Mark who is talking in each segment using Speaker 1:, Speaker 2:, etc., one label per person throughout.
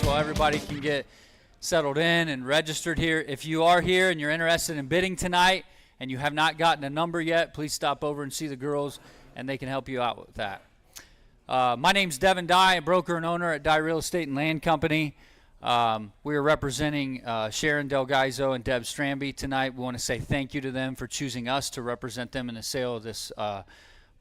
Speaker 1: minutes while everybody can get settled in and registered here. If you are here and you're interested in bidding tonight and you have not gotten a number yet, please stop over and see the girls and they can help you out with that. My name's Devin Dye, a broker and owner at Dye Real Estate and Land Company. We are representing Sharon Delgaizo and Deb Stramby tonight. We want to say thank you to them for choosing us to represent them in the sale of this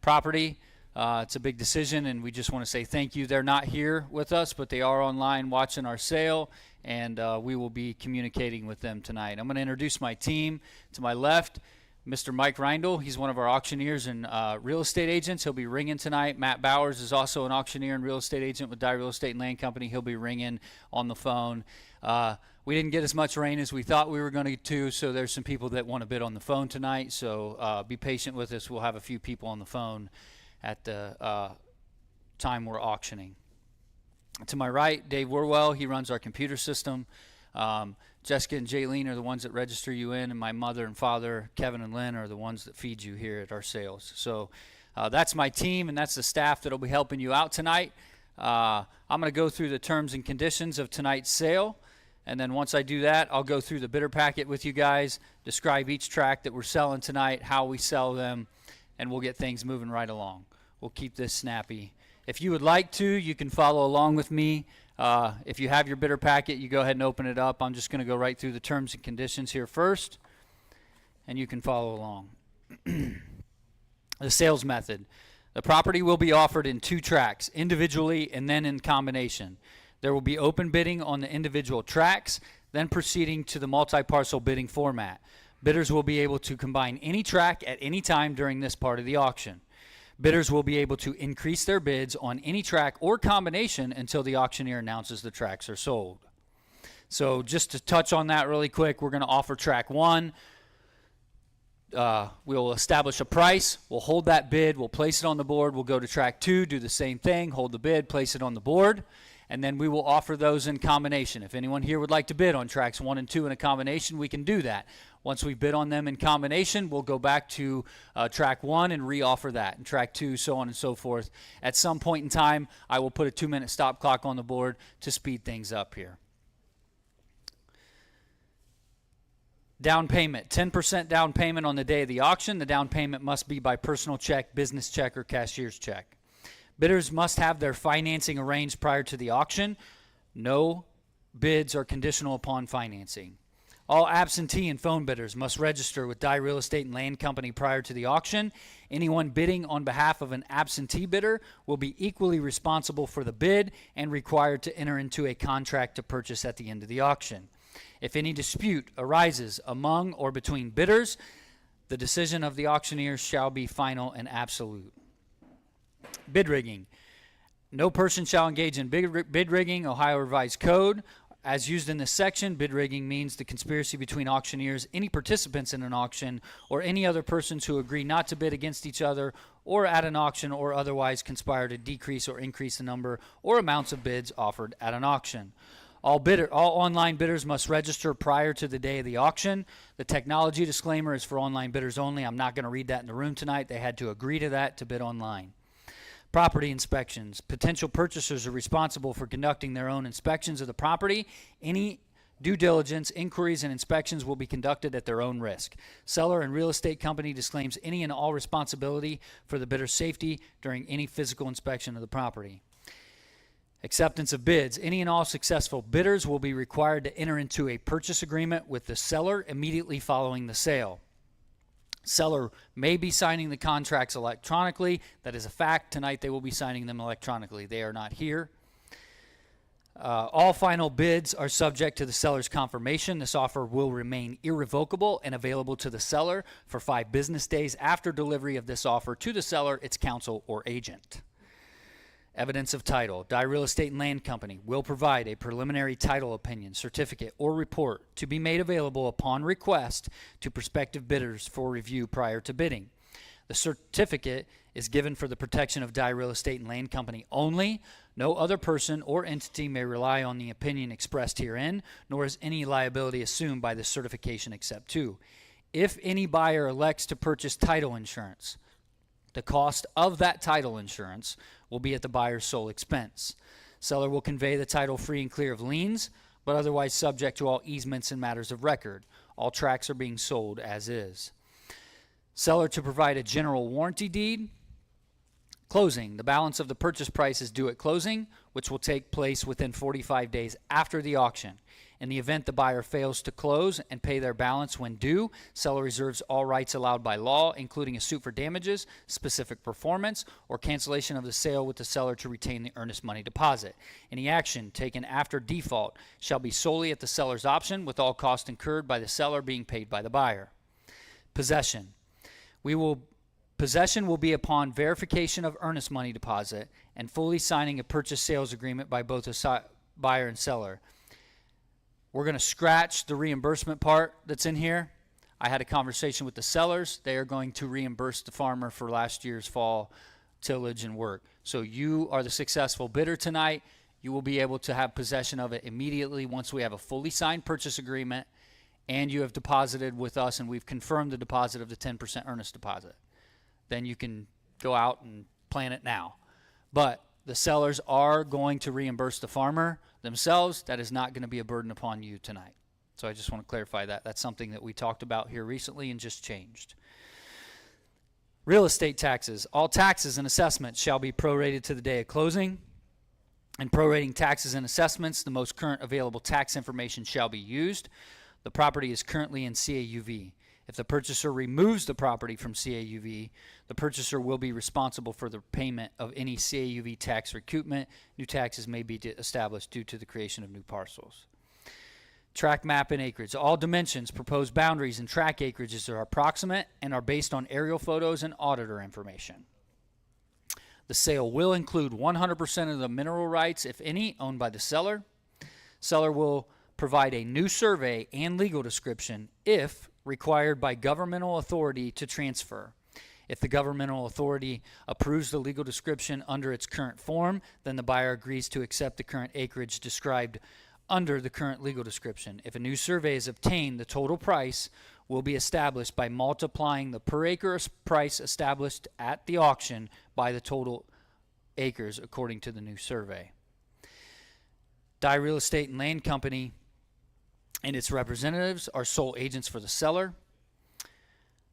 Speaker 1: property. It's a big decision, and we just want to say thank you. They're not here with us, but they are online watching our sale, and we will be communicating with them tonight. I'm going to introduce my team. To my left, Mr. Mike Reindl. He's one of our auctioneers and real estate agents. He'll be ringing tonight. Matt Bowers is also an auctioneer and real estate agent with Dye Real Estate and Land Company. He'll be ringing on the phone. We didn't get as much rain as we thought we were going to, so there's some people that want to bid on the phone tonight, so be patient with us. We'll have a few people on the phone at the time we're auctioning. To my right, Dave Worwell. He runs our computer system. Jessica and Jaylene are the ones that register you in, and my mother and father, Kevin and Lynn, are the ones that feed you here at our sales. So that's my team, and that's the staff that will be helping you out tonight. I'm going to go through the terms and conditions of tonight's sale, and then once I do that, I'll go through the bidder packet with you guys, describe each tract that we're selling tonight, how we sell them, and we'll get things moving right along. We'll keep this snappy. If you would like to, you can follow along with me. If you have your bidder packet, you go ahead and open it up. I'm just going to go right through the terms and conditions here first, and you can follow along. The sales method. The property will be offered in two tracts, individually and then in combination. There will be open bidding on the individual tracts, then proceeding to the multi-parcel bidding format. Bidders will be able to combine any tract at any time during this part of the auction. Bidders will be able to increase their bids on any tract or combination until the auctioneer announces the tracts are sold. So just to touch on that really quick, we're going to offer tract 1. We'll establish a price. We'll hold that bid. We'll place it on the board. We'll go to tract 2, do the same thing, hold the bid, place it on the board, and then we will offer those in combination. If anyone here would like to bid on tracts 1 and 2 in a combination, we can do that. Once we bid on them in combination, we'll go back to track 1 and re-offer that, and track 2, so on and so forth. At some point in time, I will put a 2-minute stop clock on the board to speed things up here. Down payment, 10% down payment on the day of the auction. The down payment must be by personal check, business check, or cashier's check. Bidders must have their financing arranged prior to the auction. No bids are conditional upon financing. All absentee and phone bidders must register with Dye Real Estate and Land Company prior to the auction. Anyone bidding on behalf of an absentee bidder will be equally responsible for the bid and required to enter into a contract to purchase at the end of the auction. If any dispute arises among or between bidders, the decision of the auctioneer shall be final and absolute. Bid rigging. No person shall engage in bid rigging, Ohio Revised Code. As used in this section, bid rigging means the conspiracy between auctioneers, any participants in an auction, or any other persons who agree not to bid against each other or at an auction or otherwise conspire to decrease or increase the number or amounts of bids offered at an auction. All online bidders must register prior to the day of the auction. The technology disclaimer is for online bidders only. I'm not going to read that in the room tonight. They had to agree to that to bid online. Property inspections. Potential purchasers are responsible for conducting their own inspections of the property. Any due diligence, inquiries, and inspections will be conducted at their own risk. Seller and real estate company disclaims any and all responsibility for the bidder's safety during any physical inspection of the property. Acceptance of bids. Any and all successful bidders will be required to enter into a purchase agreement with the seller immediately following the sale. Seller may be signing the contracts electronically. That is a fact. Tonight they will be signing them electronically. They are not here. All final bids are subject to the seller's confirmation. This offer will remain irrevocable and available to the seller for 5 business days after delivery of this offer to the seller, its counsel, or agent. Evidence of title. Dye Real Estate and Land Company will provide a preliminary title opinion, certificate, or report to be made available upon request to prospective bidders for review prior to bidding. The certificate is given for the protection of Dye Real Estate and Land Company only. No other person or entity may rely on the opinion expressed herein, nor is any liability assumed by the certification except 2. If any buyer elects to purchase title insurance, the cost of that title insurance will be at the buyer's sole expense. Seller will convey the title free and clear of liens, but otherwise subject to all easements and matters of record. All tracts are being sold as is. Seller to provide a general warranty deed. Closing. The balance of the purchase price is due at closing, which will take place within 45 days after the auction. In the event the buyer fails to close and pay their balance when due, seller reserves all rights allowed by law, including a suit for damages, specific performance, or cancellation of the sale with the seller to retain the earnest money deposit. Any action taken after default shall be solely at the seller's option, with all costs incurred by the seller being paid by the buyer. Possession. Possession will be upon verification of earnest money deposit and fully signing a purchase sales agreement by both a buyer and seller. We're going to scratch the reimbursement part that's in here. I had a conversation with the sellers. They are going to reimburse the farmer for last year's fall tillage and work. So you are the successful bidder tonight. You will be able to have possession of it immediately once we have a fully signed purchase agreement and you have deposited with us and we've confirmed the deposit of the 10% earnest deposit. Then you can go out and plant it now. But the sellers are going to reimburse the farmer themselves. That is not going to be a burden upon you tonight. So I just want to clarify that. That's something that we talked about here recently and just changed. Real estate taxes. All taxes and assessments shall be prorated to the day of closing. In prorating taxes and assessments, the most current available tax information shall be used. The property is currently in CAUV. If the purchaser removes the property from CAUV, the purchaser will be responsible for the payment of any CAUV tax recoupment. New taxes may be established due to the creation of new parcels. Tract map and acreage. All dimensions, proposed boundaries, and tract acreages are approximate and are based on aerial photos and auditor information. The sale will include 100% of the mineral rights, if any, owned by the seller. Seller will provide a new survey and legal description if required by governmental authority to transfer. If the governmental authority approves the legal description under its current form, then the buyer agrees to accept the current acreage described under the current legal description. If a new survey is obtained, the total price will be established by multiplying the per acre price established at the auction by the total acres according to the new survey. Dye Real Estate and Land Company and its representatives are sole agents for the seller.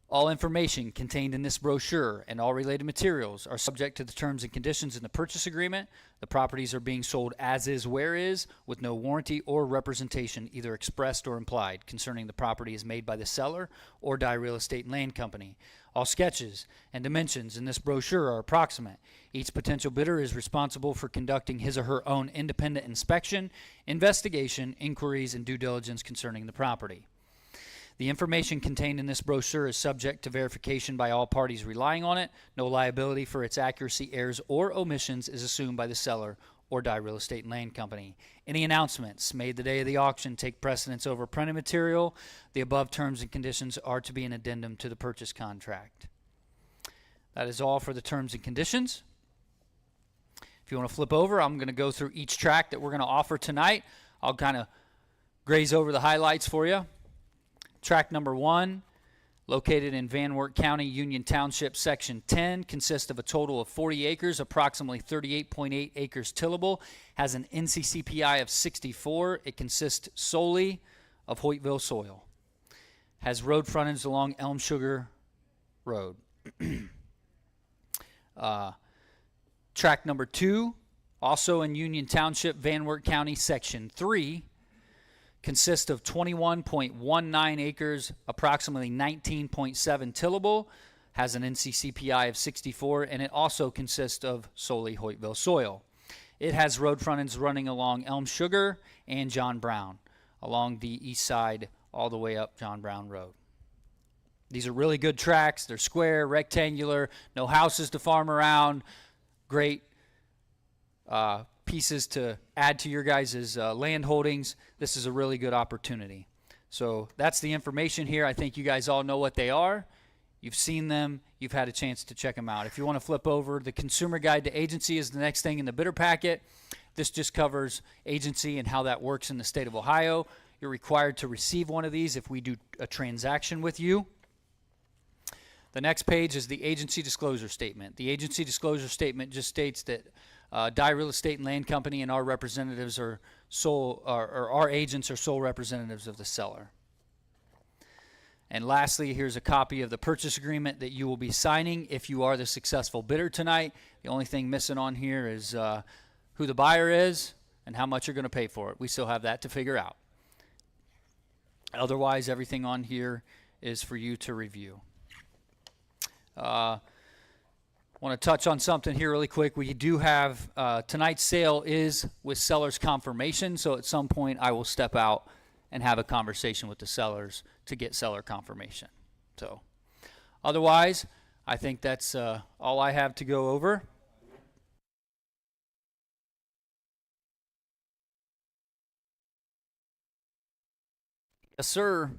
Speaker 1: All information contained in this brochure and all related materials are subject to the terms and conditions in the purchase agreement. The properties are being sold as is, where is, with no warranty or representation, either expressed or implied, concerning the property is made by the seller or Dye Real Estate and Land Company. All sketches and dimensions in this brochure are approximate. Each potential bidder is responsible for conducting his or her own independent inspection, investigation, inquiries, and due diligence concerning the property. The information contained in this brochure is subject to verification by all parties relying on it. No liability for its accuracy, errors, or omissions is assumed by the seller or Dye Real Estate and Land Company. Any announcements made the day of the auction take precedence over printed material. The above terms and conditions are to be an addendum to the purchase contract. That is all for the terms and conditions. If you want to flip over, I'm going to go through each tract that we're going to offer tonight. I'll kind of graze over the highlights for you. Tract number 1, located in Van Wert County, Union Township, Section 10, consists of a total of 40 acres, approximately 38.8 acres tillable, has an NCCPI of 64. It consists solely of Hoytville soil. Has road frontage along Elm Sugar Road. Tract number 2, also in Union Township, Van Wert County, Section 3, consists of 21.19 acres, approximately 19.7 tillable, has an NCCPI of 64, and it also consists of solely Hoytville soil. It has road frontage running along Elm Sugar and John Brown, along the east side all the way up John Brown Road. These are really good tracts. They're square, rectangular, no houses to farm around, great pieces to add to your guys' land holdings. This is a really good opportunity. So that's the information here. I think you guys all know what they are. You've seen them. You've had a chance to check them out. If you want to flip over, the Consumer Guide to Agency is the next thing in the bidder packet. This just covers agency and how that works in the state of Ohio. You're required to receive one of these if we do a transaction with you. The next page is the agency disclosure statement. The agency disclosure statement just states that Dye Real Estate and Land Company, and our representatives are or our agents are sole representatives of the seller. And lastly, here's a copy of the purchase agreement that you will be signing if you are the successful bidder tonight. The only thing missing on here is who the buyer is and how much you're going to pay for it. We still have that to figure out. Otherwise, everything on here is for you to review. Want to touch on something here really quick. We do have tonight's sale is with seller's confirmation, so at some point I will step out and have a conversation with the sellers to get seller confirmation. So otherwise, I think that's all I have to go over. Yes, sir.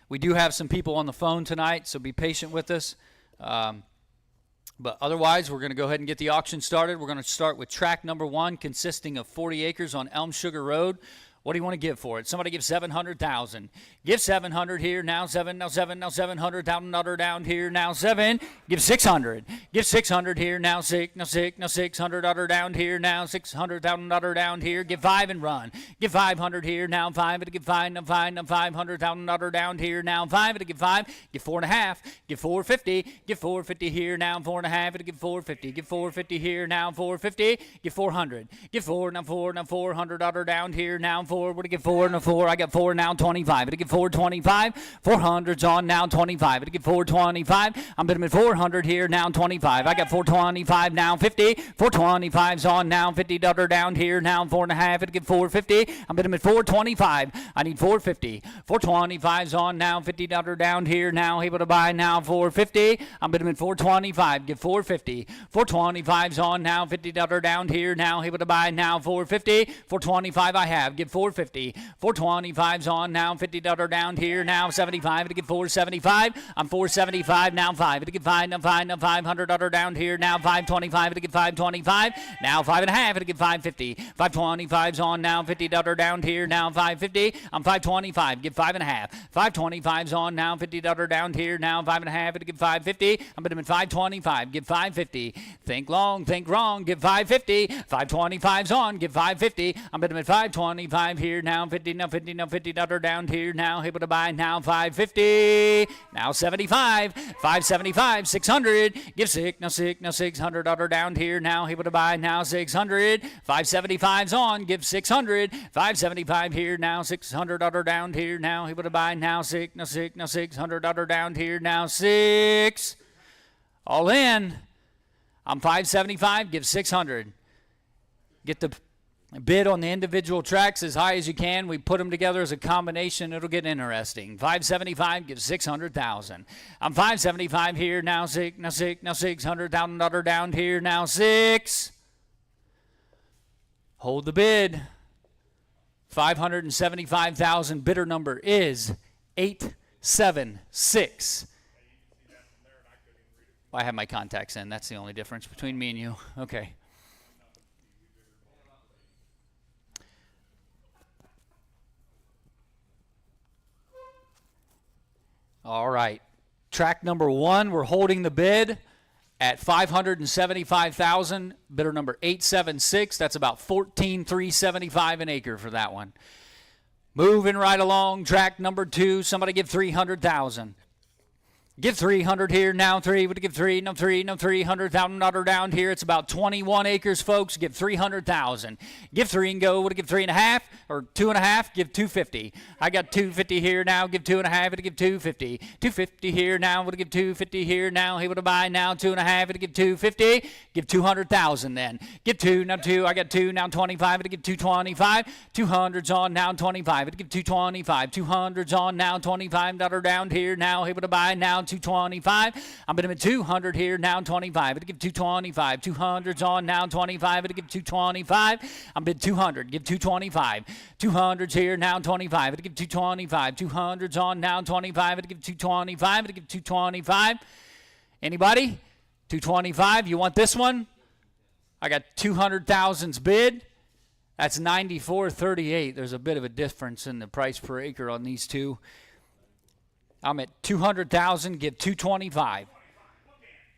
Speaker 1: We do have some people on the phone tonight, so be patient with us. But otherwise, we're going to go ahead and get the auction started. We're going to start with track number 1, consisting of 40 acres on Elm Sugar Road. What do you want to give for it? Somebody give $700,000. Give $700 here, now 7, now 7, now 700, down another down here, now 7. Give $600. Give $600 here, now 6, now 6, now 600, other down here, now 600, down another down here. Give 5 and run. Give $500 here, now 5, give 5, now 5, now 500, down another down here, now 5, give 5. Give 4.5. Give $450. Give $450 here, now 4.5, give $450. Give $450 here, now $450. Give $400. Give 4, now 4, now 400, other down here, now 4. What do you get 4 and a 4? I got 4 now 25. It'll get 425. 400's on now 25. It'll get 425. I'm bidding at 400 here now 25. I got 425 now 50. 425's on now 50. Dollar down here now 4.5. It'll get 450. I'm bidding at 425. I need 450. 425's on now 50. Dollar down here now able to buy now 450. I'm bidding at 425. Give 450. 425's on now 50. Dollar down here now able to buy now 450. 425 I have. Give 450. 425's on now, $50 down here now, 75 to get 475. I'm 475 now 5 to get 5 now 5 now $500 down here now 525 to get 525 now 5.5 to get 550. 525's on now, $50 down here now 550. I'm 525. Give 5.5. 525's on now, $50 down here now 5.5 to get 550. I'm bidding at 525. Give 550. Think long, think wrong. Give 550. 525's on. Give 550. I'm bidding at 525 here now 50 now 50 now $50 down here now able to buy now 550 now 75 575 600 give 6 now 6 now $600 down here now able to buy now 600 575's on give 600 575 here now $600 down here now able to buy now 6 now 6 now $600 down here now 6 all in. I'm 575 give 600. Get the bid on the individual tracks as high as you can. We put them together as a combination. It'll get interesting. 575 gives 600,000. I'm 575 here now 6 now 6 now $600,000 down here now 6. Hold the bid. 575,000. Bidder number is 876. I have my contacts in. That's the only difference between me and you. Okay. All right. Track number 1, we're holding the bid at $575,000. Bidder number 876. That's about $14,375 an acre for that one. Moving right along. Track number 2. Somebody give $300,000. Give 300 here, now 3, would give 3, no 3, no $300,000 down here. It's about 21 acres, folks. Give 300,000. Give 3 and go, would give 3.5 or 2.5, give 250. I got 250 here now, give 2.5, would give 250. 250 here now, would give 250 here now. He would buy now 2.5, would give 250. Give 200,000 then. Give 2, now 2, I got 2, now 25, would give 225. 200's on now 25, would give 225. 200's on now $25 down here now. He would buy now 225. I'm bidding at 200 here now 25. It'll give 225. 200's on now 25. It'll give 225. I'm bid 200. Give 225. 200's here now 25. It'll give 225. 200's on now 25. It'll give 225. It'll give 225. Anybody? 225. You want this one? I got 200,000's bid. That's 94.38. There's a bit of a difference in the price per acre on these two. I'm at 200,000, give 225.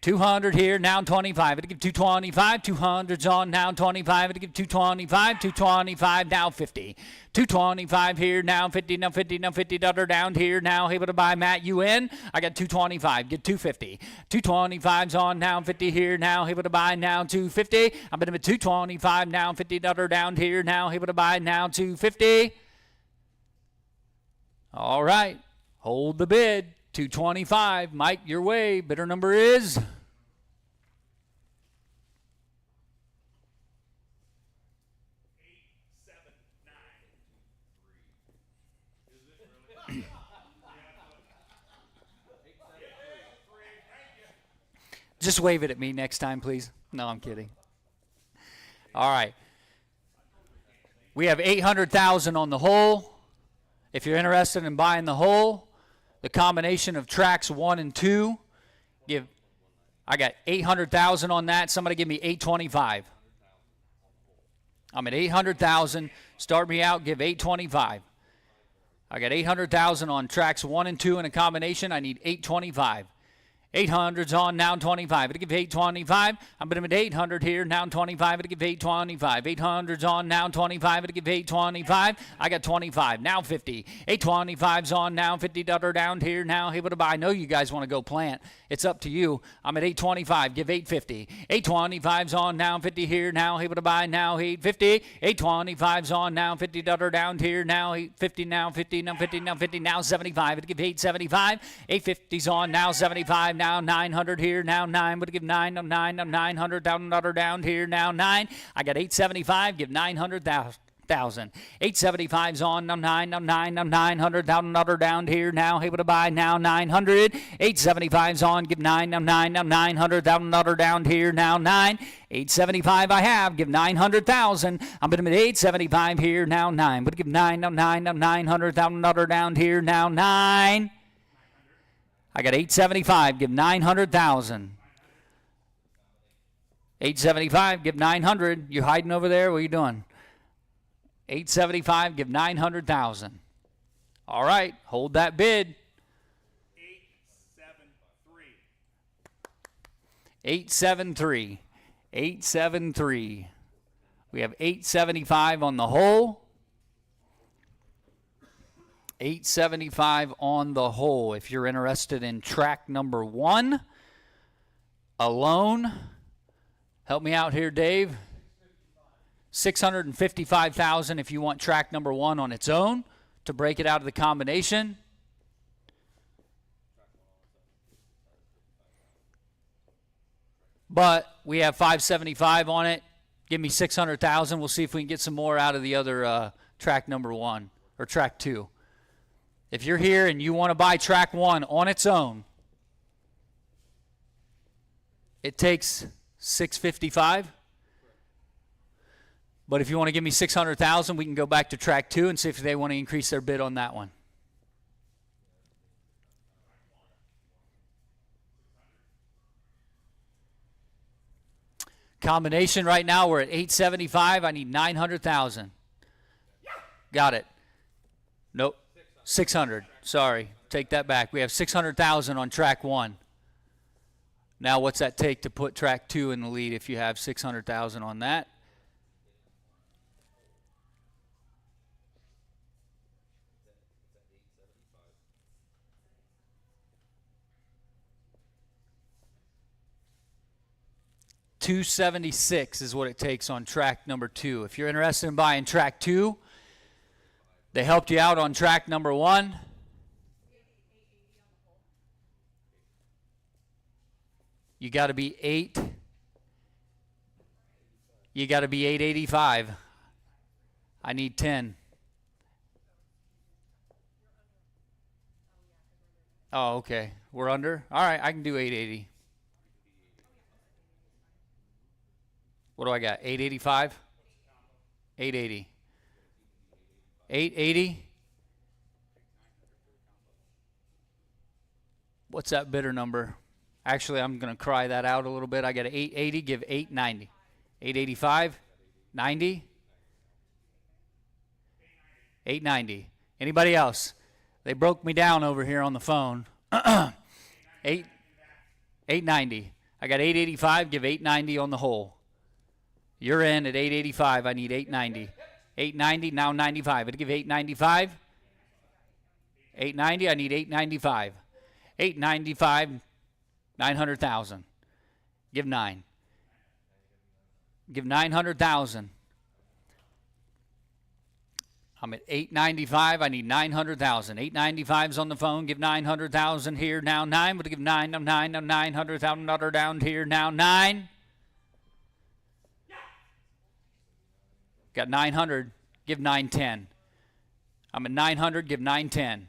Speaker 1: 200 here, now 25. It'll give 225. 200's on, now 25. It'll give 225. 225, now 50. 225 here, now 50, now 50, now 50. Down here, now able to buy Matt UN. I got 225, get 250. 225's on, now 50 here, now able to buy, now 250. I'm at 225, now 50. Down here, now able to buy, now 250. All right, hold the bid. 225. Mike, your way. Bidder number is
Speaker 2: 879.
Speaker 1: Just wave it at me next time, please. No, I'm kidding. All right. We have 800,000 on the whole. If you're interested in buying the whole, the combination of tracks 1 and 2, I got 800,000 on that. Somebody give me 825. I'm at 800,000. Start me out, give 825. I got 800,000 on tracks 1 and 2 in a combination. I need 825. 800's on, now 25. It'll give 825. I'm putting it at 800 here, now 25. It'll give 825. 800's on, now 25. It'll give 825. I got 25, now 50. 825's on, now 50. Down here, now able to buy. I know you guys want to go plant. It's up to you. I'm at 825. Give 850. 825's on, now 50 here, now able to buy. Now 850. 825's on, now 50. Down here, now 850. Now 50. Now 50. Now 50. Now 75. It'll give 875. 850's on, now 75. Now 900 here, now 9. Would give 9, now 9, now 900 down here, now 9. I got 875. Give 900,000. 875's on, now 9, now 9, now 900 down here, now able to buy, now 900. 875's on, give 9, now 9, now 900 down here, now 9. 875 I have, give 900,000. I'm putting at 875 here, now 9. Would give 9, now 9, now 900 down here, now 9. I got 875, give 900,000. 875, give 900. You hiding over there? What are you doing? 875, give 900,000. All right, hold that bid. 873. 873. We have 875 on the whole. 875 on the whole. If you're interested in track number 1 alone, help me out here, Dave. 655,000 if you want track number 1 on its own to break it out of the combination. But we have 575 on it. Give me 600,000. We'll see if we can get some more out of the other track number 1 or track 2. If you're here and you want to buy track 1 on its own, it takes 655. But if you want to give me 600,000, we can go back to track 2 and see if they want to increase their bid on that one. Combination right now, we're at 875. I need 900,000. Got it. Nope. 600. Sorry. Take that back. We have 600,000 on track 1. Now what's that take to put track 2 in the lead if you have 600,000 on that? $276 is what it takes on track number 2. If you're interested in buying track 2, they helped you out on track number 1. You got to be 8. You got to be 885. I need 10. Oh, okay. We're under? All right, I can do 880. What do I got? 885? 880. 880? What's that bidder number? Actually, I'm going to cry that out a little bit. I got 880, give 890. 885? 90? 890. Anybody else? They broke me down over here on the phone. 890. I I got 885. Give 890 on the hole. You're in at 885. I need 890. 890, now 95. I'd give 895. 890, I need 895. 895, 900,000. Give 9. Give 900,000. I'm at 895. I need 900,000. 895's on the phone. Give 900,000 here now. 9. Would give 9. No 9. No 900,000 down here now. 9. Got 900. Give 910. I'm at 900. Give 910.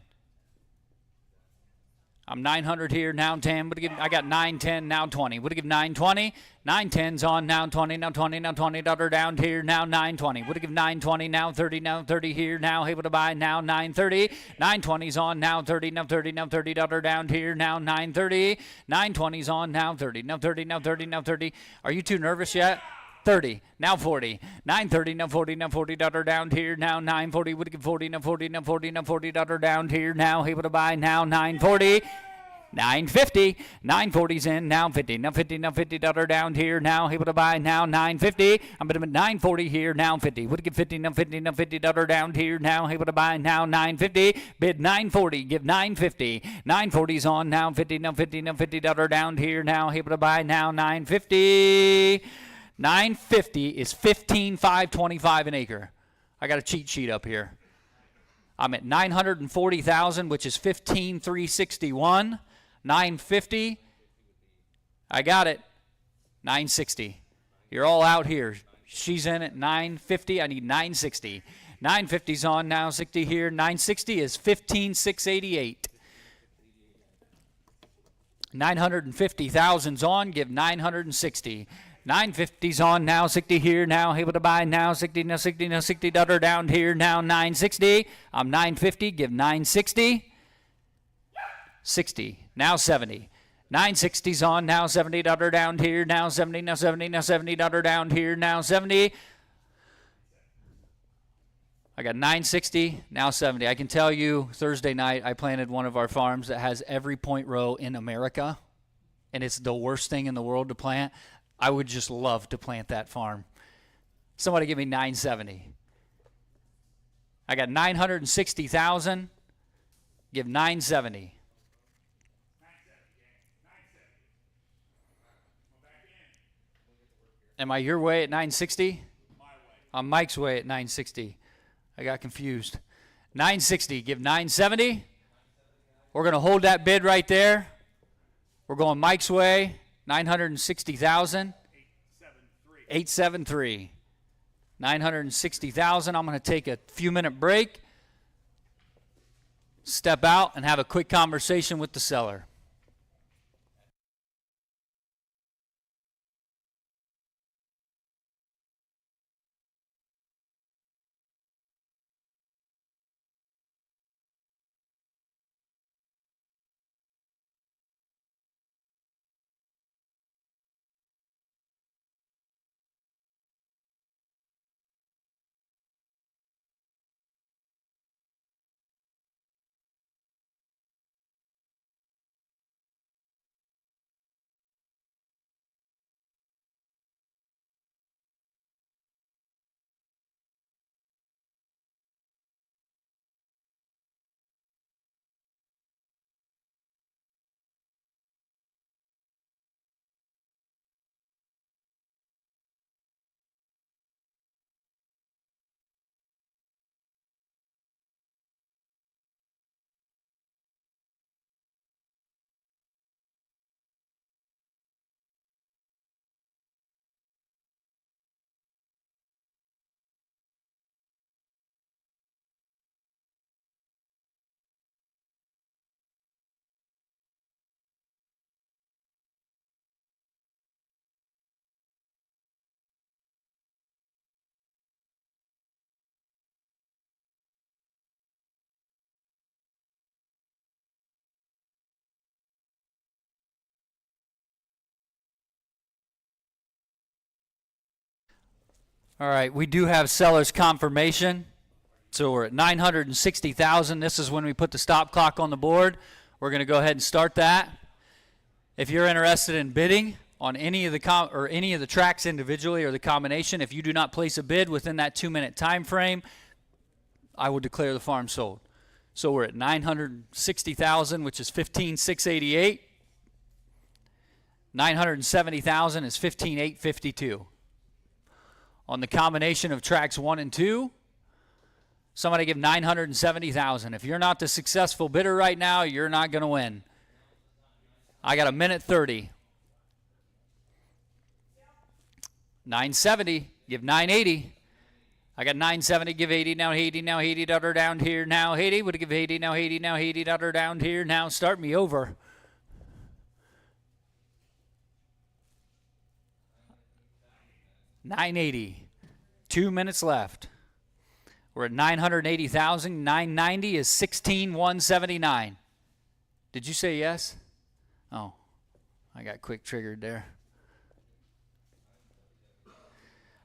Speaker 1: I'm 900 here now. 10. I got 910 now. 20. Would give 920. 910's on now. 20 now. 20 now. 20 down here now. 920. Would give 920 now. 30 now. 30 here now. Able to buy now. 930. 920's on now. 30 now. 30 now. 30 down here now. 930. 920's on now. 30 now. 30 now. 30 now. 30. Are you too nervous yet? 30, now 40, 930, now 40, now 40 down here now, 940, would give 40, now 40, now 40, now 40 down here now, able to buy now, 940, 950, 940's in now, 50, now 50, now 50 down here now, able to buy now, 950, I'm at 940 here now, 50, would give 50, now 50, now 50 down here now, able to buy now, 950, bid 940, give 950, 940's on now, 50, now 50, now 50 down here now, able to buy now, 950, 950 is 15,525 an acre. I got a cheat sheet up here. I'm at 940,000, which is 15,361. 950. I got it. 960. You're all out here. She's in at 950. I need 960. 950's on now. 60 here. 960 is 15,688. 950,000's on. Give 960. 950's on now, 60 here now, able to buy now, 60 now, 60 now, 60 down here now, 960. I'm 950, give 960. 60, now 70. 960's on now, 70 down here now, 70 now, 70 now, 70 down here now, 70. I got 960, now 70. I can tell you, Thursday night, I planted one of our farms that has every point row in America, and it's the worst thing in the world to plant. I would just love to plant that farm. Somebody give me 970. I got 960,000. Give 970. Am I your way at 960? I'm Mike's way at 960. I got confused. 960. Give 970. We're going to hold that bid right there. We're going Mike's way. 960,000. 873. 960,000. I'm going to take a few minute break, step out, and have a quick conversation with the seller. All right, we do have seller's confirmation. So we're at 960,000. This is when we put the stop clock on the board. We're going to go ahead and start that. If you're interested in bidding, on any of the tracks individually or the combination, if you do not place a bid within that 2-minute time frame, I will declare the farm sold. So we're at 960,000, which is 15,688. 970,000 is 15,852. On the combination of tracks 1 and 2, somebody give 970,000. If you're not the successful bidder right now, you're not going to win. I got a minute 30. 970, give 980. I got 970, give 80, now 80, now 80, daughter down here, now 80. Would give 80, now 80, now 80, daughter down here, now start me over. $980. 2 minutes left. We're at 980,000. 990 is 16,179. Did you say yes? Oh, I got quick triggered there.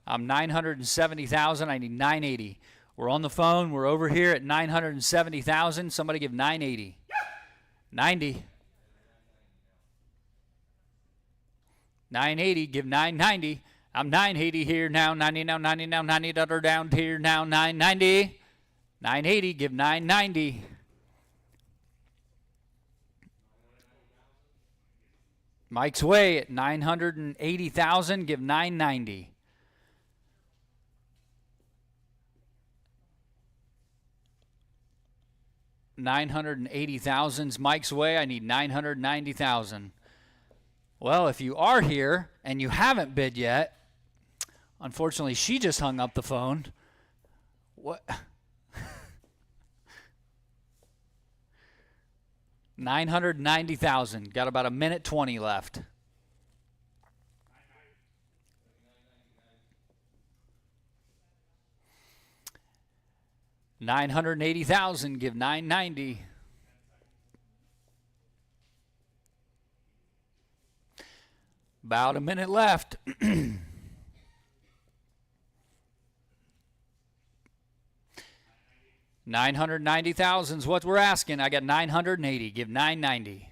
Speaker 1: I'm 970,000. I need 980. We're on the phone. We're over here at 970,000. Somebody give 980. 90. 980. Give 990. I'm 980 here now. 90 now. 90 now. 90 down here now. 990. 980. Give 990. Mike's Way at 980,000. Give 990. 980,000's Mike's Way. I need 990,000. Well, if you are here and you haven't bid yet, unfortunately, she just hung up the phone. What? 990,000. Got about a minute 20 left. $980,000. Give 990. About a minute left. $990,000 is what we're asking. I got 980. Give 990.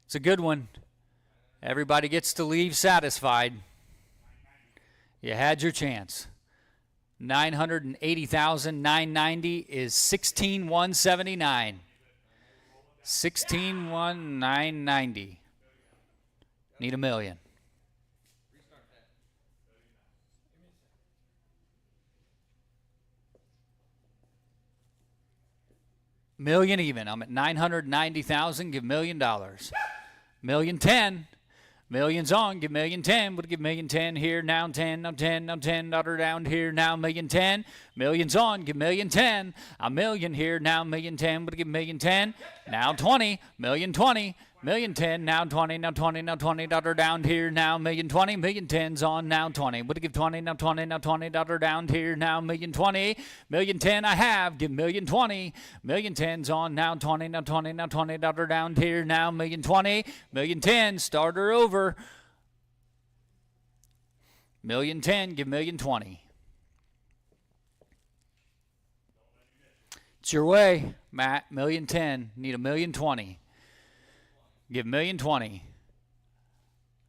Speaker 1: It's a good one. Everybody gets to leave satisfied. You had your chance. 980,000. 990 is 16,179. 16,990. Need $1 million. Million even. I'm at 990,000. Give $1 million. $1,010,000. Millions on. Give $1,010,000. Would give $1,010,000 here now. 10 now. 10 now. 10 daughter down here now. $1,010,000. Millions on. Give $1,010,000. $1 million here now. $1,010,000. Would give $1,010,000. Now 20. $1,020,000. $1,010,000 now 20 now 20 now 20 daughter down here now $1,020,000 $1,010,000's on now 20 would give 20 now 20 now 20 daughter down here now $1,020,000 $1,010,000 I have give $1,020,000 $1,010,000's on now 20 now 20 now 20 daughter down here now $1,020,000 $1,010,000 start her over $1,010,000 give $1,020,000. It's your way, Matt. $1,010,000 need $1,020,000. Give $1,020,000.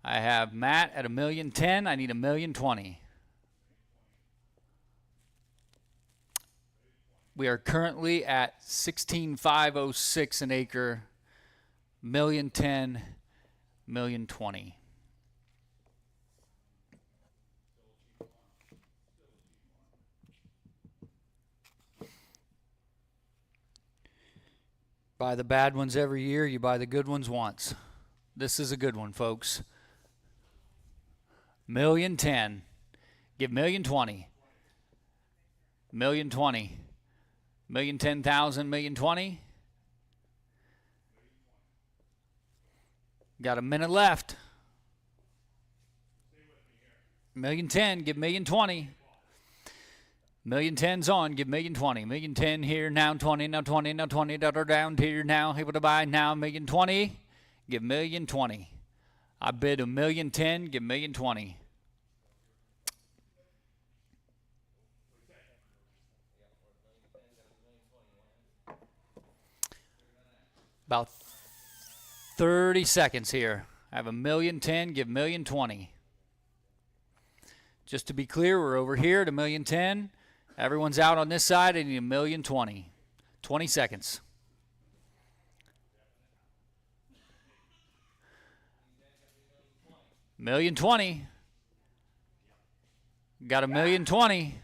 Speaker 1: I have Matt at $1,010,000. I need $1,020,000. We are currently at 16,506 an acre. $1,010,000, $1,020,000. Buy the bad ones every year, you buy the good ones once. This is a good one, folks. $1,010,000. Give $1,020,000. $1,020,000. $1,010,000, $1,020,000. Got a minute left. $1,010,000, give $1,020,000. $1,010,000's on, give $1,020,000. $1,010,000 here now 20 now 20 now 20 daughter down here now able to buy now $1,020,000. Give $1,020,000. I bid $1,010,000. Give $1,020,000. About 30 seconds here. I have 1,010,000, give 1,020,000. Just to be clear, we're over here at 1,010,000. Everyone's out on this side. I need 1,020,000. 20 seconds. $1,020,000. Got 1,020,000.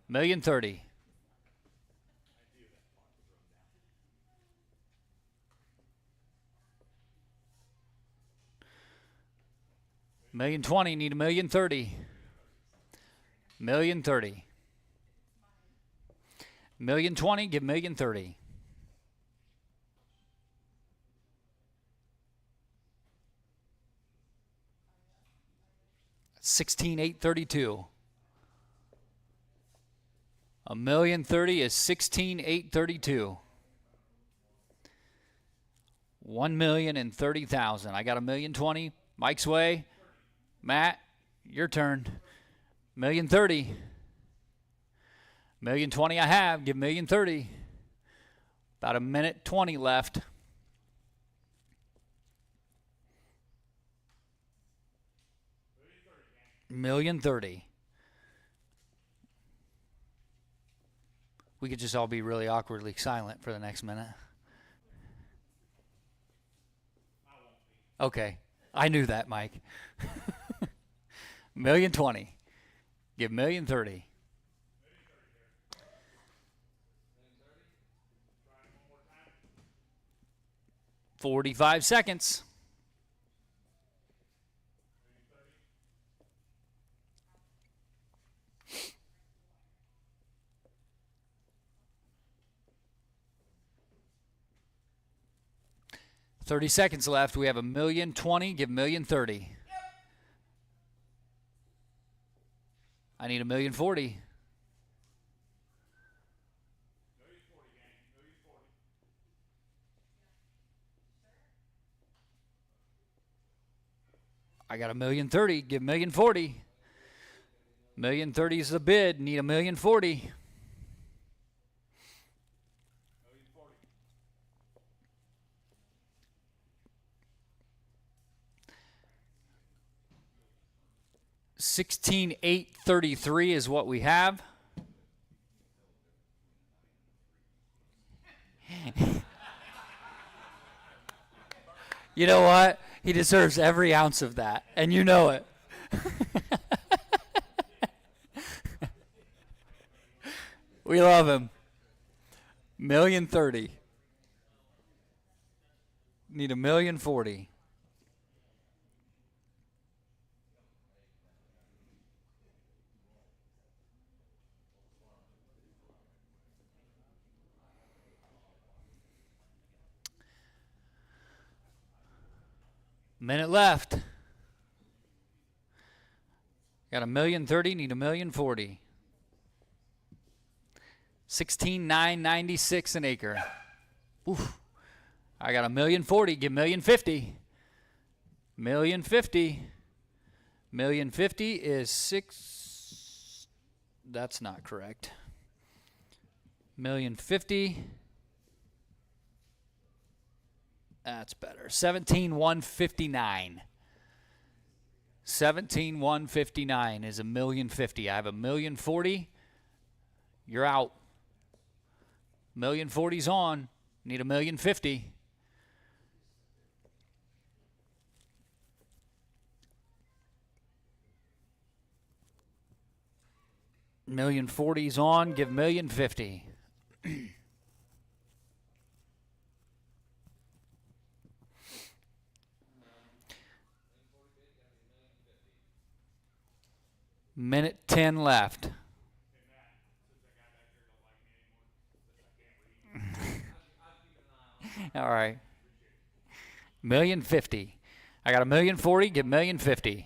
Speaker 1: 1,030,000. $1,020,000, need 1,030,000. 1,030,000. 1,020,000, give 1,030,000. 16,832. 1,030,000 is 16,832. 1,030,000. I got 1,020,000. Mike's way. Matt, your turn. 1,030,000. 1,020,000 I have. Give 1,030,000. About a minute 20 left. $1,030,000. We could just all be really awkwardly silent for the next minute. Okay. I knew that, Mike. 1,020,000. Give 1,030,000. 45 seconds. $30 seconds left. We have 1,020,000. Give 1,030,000. I need 1,040,000. I got 1,030,000. Give 1,040,000. 1,030,000 is the bid. Need 1,040,000. $16,833 is what we have. You know what? He deserves every ounce of that, and you know it. We love him. 1,030,000. Need 1,040,000. Minute left. Got 1,030,000, need 1,040,000. 16,996 an acre. Oof. I got 1,040,000, give 1,050,000. 1,050,000. 1,050,000 is 6. That's not correct. 1,050,000. That's better. 17,159. 17,159 is 1,050,000. I have 1,040,000. You're out. 1,040,000's on. Need 1,050,000. 1,040,000's on. Give 1,050,000. Minute 10 left. All right. 1,050,000. I got 1,040,000. Give 1,050,000.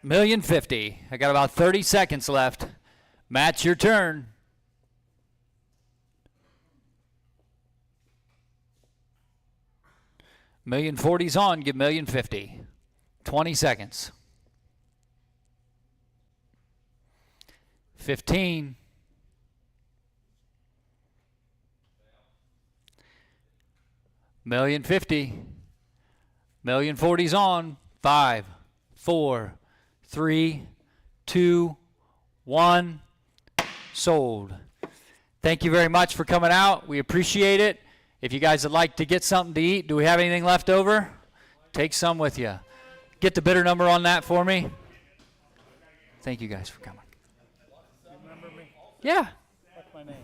Speaker 1: 1,050,000. I got about 30 seconds left. Matt, your turn. $1,040,000's on. Give $1,050,000. 20 seconds. 15. $1,050,000. $1,040,000's on. 5, 4, 3, 2, 1. Sold. Thank you very much for coming out. We appreciate it. If you guys would like to get something to eat, do we have anything left over? Take some with you. Get the bidder number on that for me. Thank you guys for coming.
Speaker 2: You remember me?
Speaker 1: Yeah.
Speaker 2: What's my name?